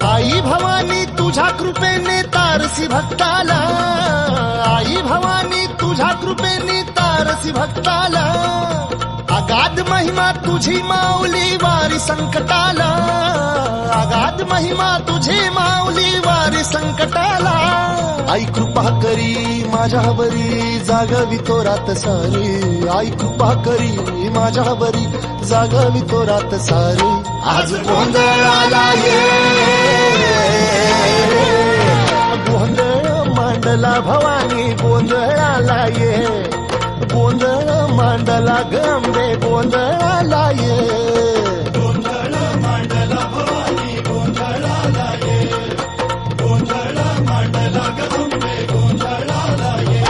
आई भवानी तुझ्या कृपेने तारसी भक्ताला, आई भवानी तुझ्या कृपेने तारसी भक्ताला, अगाध महिमा तुझी माऊली वारी संकटाला, अगाध महिमा तुझी माऊली वारी संकटाला. आई कृपा करी माझ्यावरी जागवी तो रात सारी, आई कृपा करी माझ्यावरी जागवी तो रात सारी. आज गोंधळाला ये गोंधळ मांडला भवानी, गोंधळाला ये गोंधळ मांडला गंबे, गोंधळाला ये गोंधळ मांडला भवानी, गोंधळाला ये गोंधळ मांडला गंबे, गोंधळाला ये.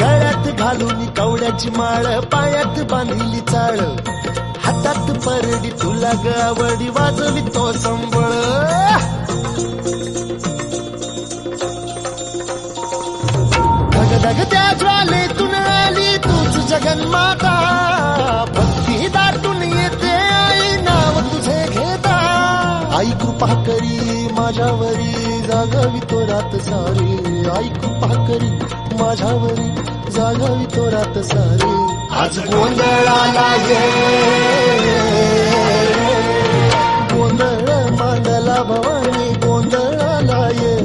गळ्यात घालून कवड्याची माळ, पायात बांधिली चाळ, हातात परडी तुला गावडी वाजवी तो संबळ. धगधग त्या ज्वालेतून आली तूच जगन्माता, भक्ती दाटून येते आई नाव तुझे घेता. आई कृपा करी माझ्यावरी जागवी तो रात सारी, आई कृपा करी माझ्यावरी जागवी तो रात सारी. आज गोंधळाला ये गोंधळ मांडला भवानी, गोंधळाला ये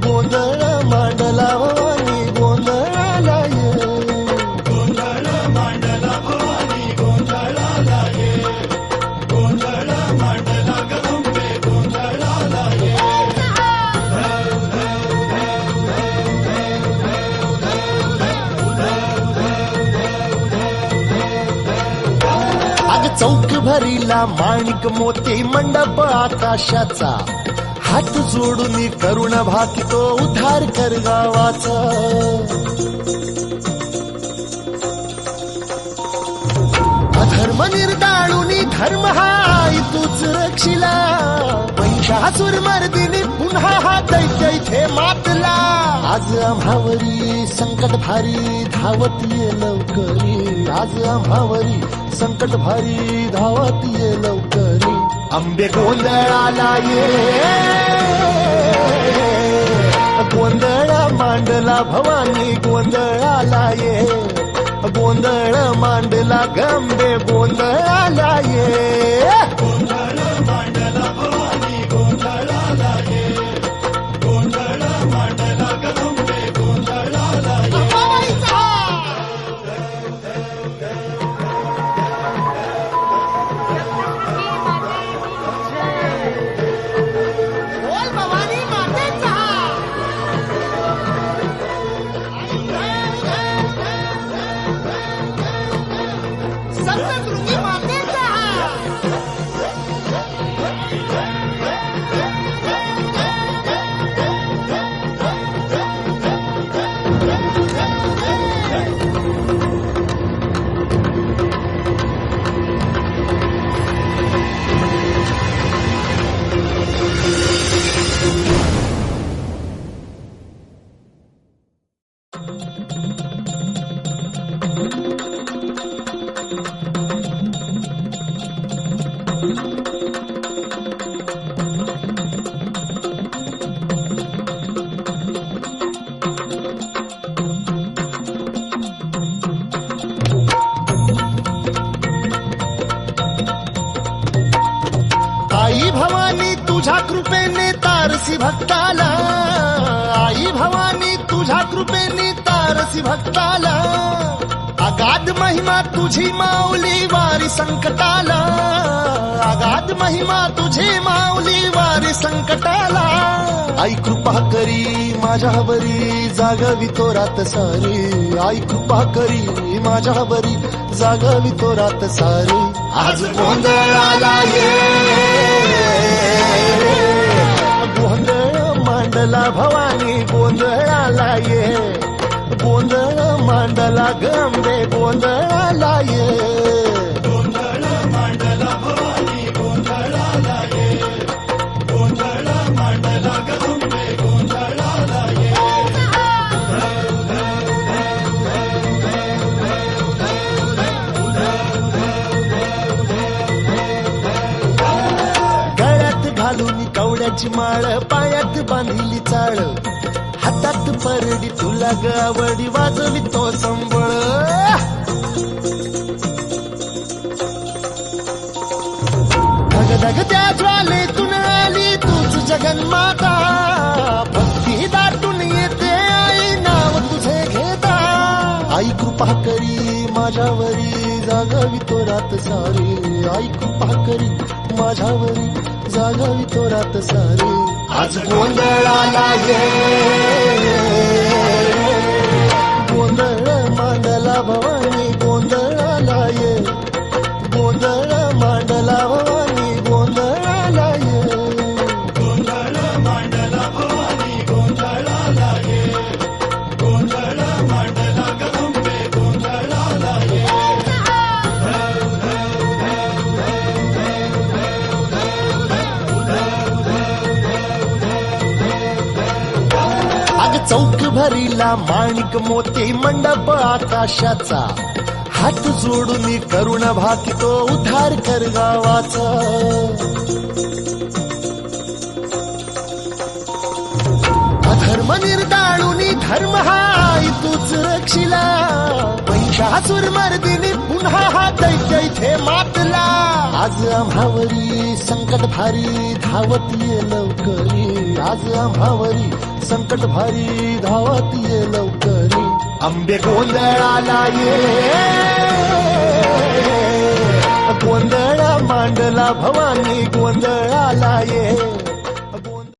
गोंधळ मांडला भवानी, गोंधळाला ये गोंधळ मांडला भवानी, गोंधळाला ये गोंधळ मांडला गंबे, गोंधळाला ये. चौक भरीला माणिक मोती मंडप आकाशाचा, हात जोडून करुण भाकितो उद्धार कर गावाचा. अधर्म निर्दाळून धर्म हा तूच रक्षिला, महिषासुर मर्दिनी पुन्हा हा दैत्य इथे मातला. आज आम्हावरी संकट भारी धावत ये लवकरी, आज आम्हावरी संकट भारी धावत ये लवकरी. अंबे गोंधळाला ये गोंधळ मांडला भवानी, गोंधळाला ये गोंधळ मांडला गंबे, गोंधळाला ये गोंधळ मांडला भवानी, गोंधळाला ये गोंधळ मांडला गंबे, गोंधळाला ये. आई भवानी तुझ्या कृपेने तारसी भक्ताला, आई भवानी तुझ्या कृपेने तारसी भक्ताला, अगाध महिमा तुझी माऊली वारी संकटाला, अगाध महिमा तुझी माऊली वारी संकटाला. आई कृपा करी माझ्यावरी जागवी तो रात सारी, आई कृपा करी माझ्यावरी जागवी तो रात सारी. आज गोंधळाला ये मांडला भवानी गोंधळाला ये, गोंधळ मांडला गंबे गोंधळाला ये, गोंधळ मांडला भवानी गोंधळाला ये, गोंधळ मांडला गंबे गोंधळाला ये. गळ्यात घालून कवड्याची माळ, पायात बांधिली चाळ, हातात परडी तुला गावडी वाजवी तो संबळ. धगधग त्या ज्वालेतून आली तूच जगन्माता, भक्ती दाटून येते आई नाव तुझे घेता. आई कृपा करी माझ्यावरी जागावी तो रात सारी, आई कृपा करी माझ्यावरी जागावी तो रात सारी. आज गोंधळाला ये, गोंधळ मांडला भवानी गोंधळाला ये, गोंधळ मांडला भवानी गोंधळाला ये, गोंधळ मांडला भवानी गोंधळाला ये, गोंधळ मांडला गंबे गोंधळाला ये. अग चौक भरीला माणिक मोती मंडप आकाशाचा, हात जोडून करुण भाकितो उद्धार कर गावाचा. अधर्म निर्दाळून धर्म हा तूच रक्षिला, महिषासुर मर्दिनी पुन्हा हा दैत्य इथे मातला. आज आम्हावरी संकट भारी धावत ये लवकरी, आज आम्हावरी संकट भारी धावत ये लवकरी. आंबे गोंधळाला ये, गोंधळ मांडला भवानी गोंधळाला